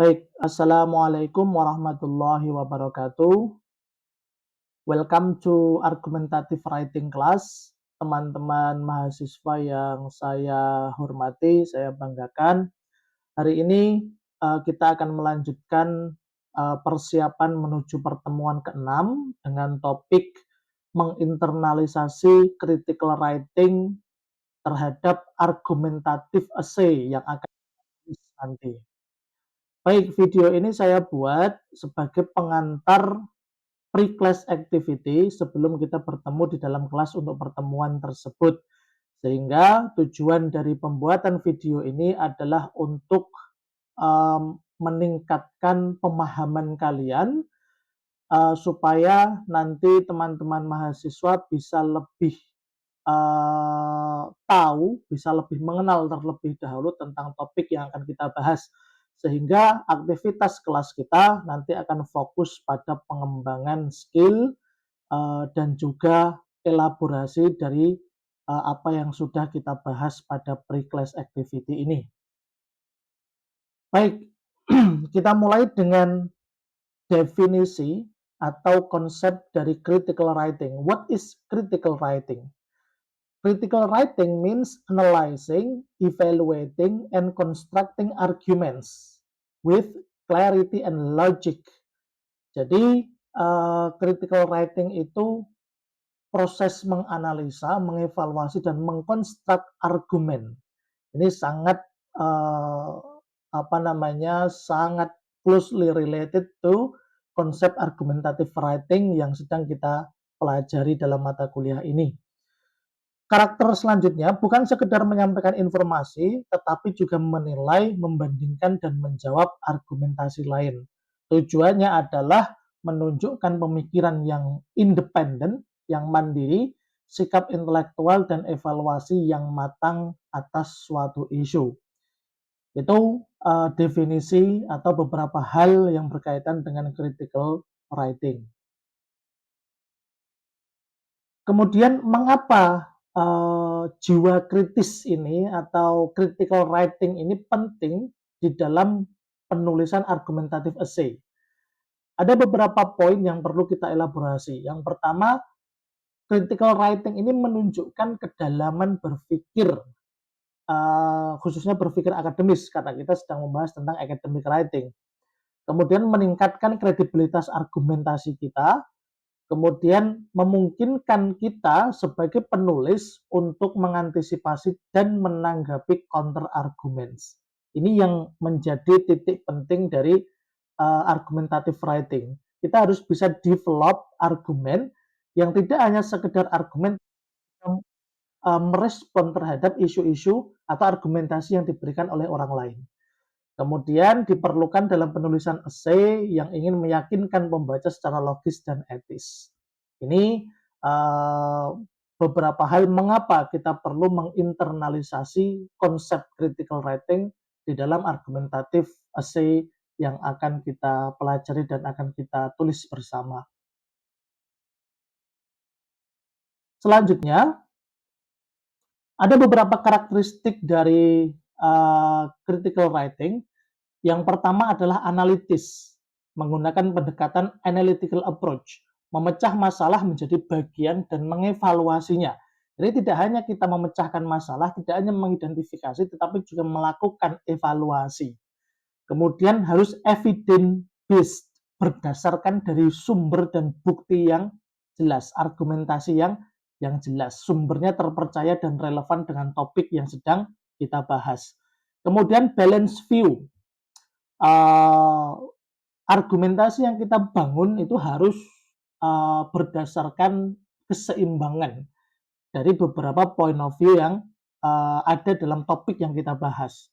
Baik, assalamualaikum warahmatullahi wabarakatuh. Welcome to Argumentative Writing Class. Teman-teman mahasiswa yang saya hormati, saya banggakan. Hari ini kita akan melanjutkan persiapan menuju pertemuan ke-6 dengan topik menginternalisasi critical writing terhadap argumentative essay yang akan ditulis nanti. Baik, video ini saya buat sebagai pengantar pre-class activity sebelum kita bertemu di dalam kelas untuk pertemuan tersebut. Sehingga tujuan dari pembuatan video ini adalah untuk meningkatkan pemahaman kalian supaya nanti teman-teman mahasiswa bisa lebih tahu, bisa lebih mengenal terlebih dahulu tentang topik yang akan kita bahas. Sehingga aktivitas kelas kita nanti akan fokus pada pengembangan skill dan juga elaborasi dari apa yang sudah kita bahas pada pre-class activity ini. Baik, kita mulai dengan definisi atau konsep dari critical writing. What is critical writing? Critical writing means analyzing, evaluating, and constructing arguments with clarity and logic. Jadi, critical writing itu proses menganalisa, mengevaluasi, dan mengkonstruk argumen. Ini sangat sangat closely related to konsep argumentative writing yang sedang kita pelajari dalam mata kuliah ini. Karakter selanjutnya bukan sekedar menyampaikan informasi, tetapi juga menilai, membandingkan, dan menjawab argumentasi lain. Tujuannya adalah menunjukkan pemikiran yang independen, yang mandiri, sikap intelektual, dan evaluasi yang matang atas suatu isu. Itu definisi atau beberapa hal yang berkaitan dengan critical writing. Kemudian mengapa jiwa kritis ini atau critical writing ini penting di dalam penulisan argumentative essay? Ada beberapa poin yang perlu kita elaborasi. Yang pertama, critical writing ini menunjukkan kedalaman berpikir, khususnya berpikir akademis, karena kita sedang membahas tentang academic writing. Kemudian meningkatkan kredibilitas argumentasi kita, kemudian memungkinkan kita sebagai penulis untuk mengantisipasi dan menanggapi counter arguments. Ini yang menjadi titik penting dari argumentative writing. Kita harus bisa develop argumen yang tidak hanya sekedar argumen merespon terhadap isu-isu atau argumentasi yang diberikan oleh orang lain. Kemudian diperlukan dalam penulisan esai yang ingin meyakinkan pembaca secara logis dan etis. Ini beberapa hal mengapa kita perlu menginternalisasi konsep critical writing di dalam argumentative essay yang akan kita pelajari dan akan kita tulis bersama. Selanjutnya, ada beberapa karakteristik dari critical writing. Yang pertama adalah analitis, menggunakan pendekatan analytical approach, memecah masalah menjadi bagian dan mengevaluasinya. Jadi tidak hanya kita memecahkan masalah, tidak hanya mengidentifikasi, tetapi juga melakukan evaluasi. Kemudian harus evidence based, berdasarkan dari sumber dan bukti yang jelas, argumentasi yang jelas, sumbernya terpercaya dan relevan dengan topik yang sedang kita bahas. Kemudian balance view, argumentasi yang kita bangun itu harus berdasarkan keseimbangan dari beberapa point of view yang ada dalam topik yang kita bahas.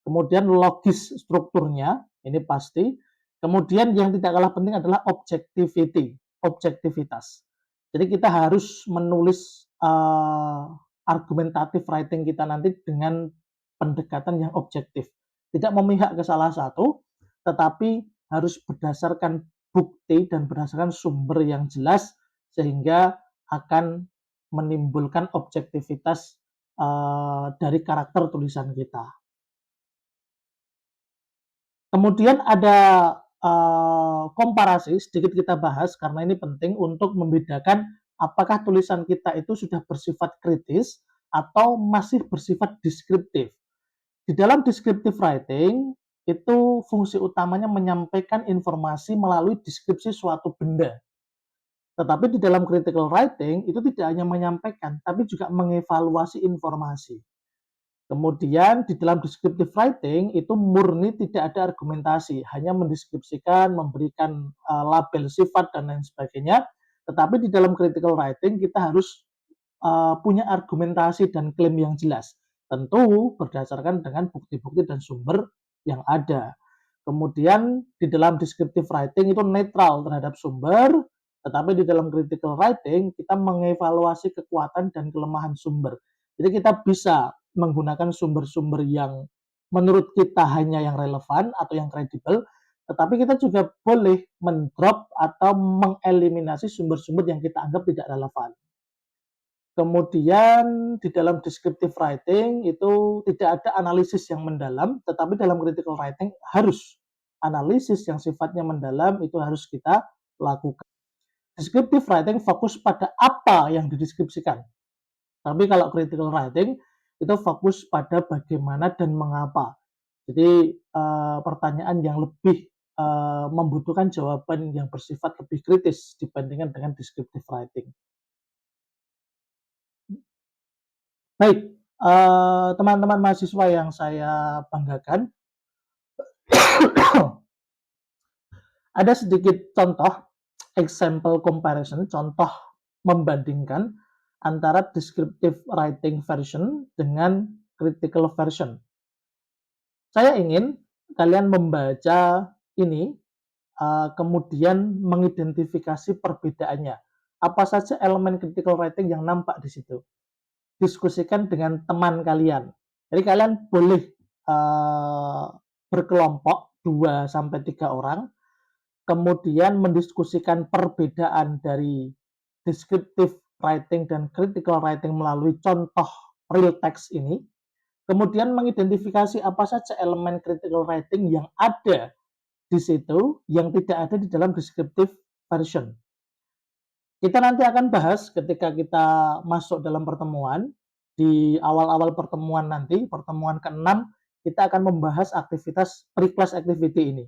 Kemudian logis strukturnya, ini pasti. Kemudian yang tidak kalah penting adalah objektivitas. Jadi kita harus menulis argumentative writing kita nanti dengan pendekatan yang objektif. Tidak memihak ke salah satu, tetapi harus berdasarkan bukti dan berdasarkan sumber yang jelas sehingga akan menimbulkan objektivitas dari karakter tulisan kita. Kemudian ada komparasi, sedikit kita bahas karena ini penting untuk membedakan apakah tulisan kita itu sudah bersifat kritis atau masih bersifat deskriptif. Di dalam descriptive writing, itu fungsi utamanya menyampaikan informasi melalui deskripsi suatu benda. Tetapi di dalam critical writing, itu tidak hanya menyampaikan, tapi juga mengevaluasi informasi. Kemudian di dalam descriptive writing itu murni tidak ada argumentasi, hanya mendeskripsikan, memberikan label sifat dan lain sebagainya. Tetapi di dalam critical writing kita harus punya argumentasi dan klaim yang jelas. Tentu berdasarkan dengan bukti-bukti dan sumber yang ada. Kemudian di dalam descriptive writing itu netral terhadap sumber, tetapi di dalam critical writing kita mengevaluasi kekuatan dan kelemahan sumber. Jadi kita bisa menggunakan sumber-sumber yang menurut kita hanya yang relevan atau yang kredibel, tetapi kita juga boleh mendrop atau mengeliminasi sumber-sumber yang kita anggap tidak relevan. Kemudian di dalam descriptive writing itu tidak ada analisis yang mendalam, tetapi dalam critical writing harus analisis yang sifatnya mendalam itu harus kita lakukan. Descriptive writing fokus pada apa yang dideskripsikan. Tapi kalau critical writing itu fokus pada bagaimana dan mengapa. Jadi pertanyaan yang lebih membutuhkan jawaban yang bersifat lebih kritis dibandingkan dengan descriptive writing. Baik, teman-teman mahasiswa yang saya banggakan, ada sedikit contoh, example comparison, contoh membandingkan antara descriptive writing version dengan critical version. Saya ingin kalian membaca ini, kemudian mengidentifikasi perbedaannya. Apa saja elemen critical writing yang nampak di situ? Diskusikan dengan teman kalian. Jadi kalian boleh berkelompok 2 sampai 3 orang, kemudian mendiskusikan perbedaan dari descriptive writing dan critical writing melalui contoh real text ini, kemudian mengidentifikasi apa saja elemen critical writing yang ada di situ yang tidak ada di dalam descriptive version. Kita nanti akan bahas ketika kita masuk dalam pertemuan. Di awal-awal pertemuan nanti, pertemuan ke-6, kita akan membahas aktivitas pre-class activity ini.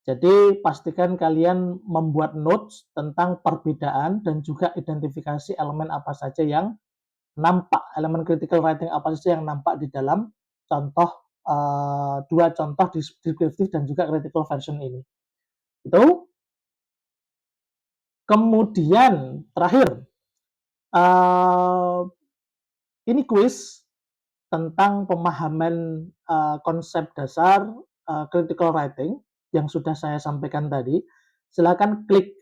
Jadi pastikan kalian membuat notes tentang perbedaan dan juga identifikasi elemen apa saja yang nampak, elemen critical writing apa saja yang nampak di dalam contoh dua contoh deskriptif dan juga critical version ini. Itu. Kemudian terakhir, ini kuis tentang pemahaman konsep dasar critical writing yang sudah saya sampaikan tadi. Silakan klik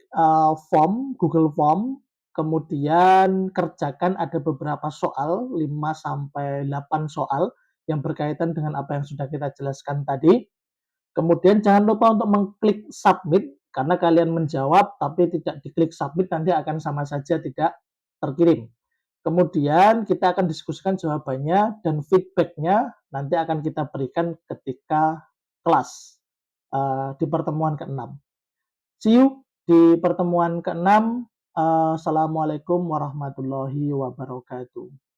form, Google Form, kemudian kerjakan ada beberapa soal, 5 sampai 8 soal yang berkaitan dengan apa yang sudah kita jelaskan tadi. Kemudian jangan lupa untuk mengklik submit karena kalian menjawab tapi tidak diklik submit nanti akan sama saja tidak terkirim. Kemudian kita akan diskusikan jawabannya dan feedbacknya nanti akan kita berikan ketika kelas di pertemuan ke-6. See you di pertemuan ke-6. Assalamualaikum warahmatullahi wabarakatuh.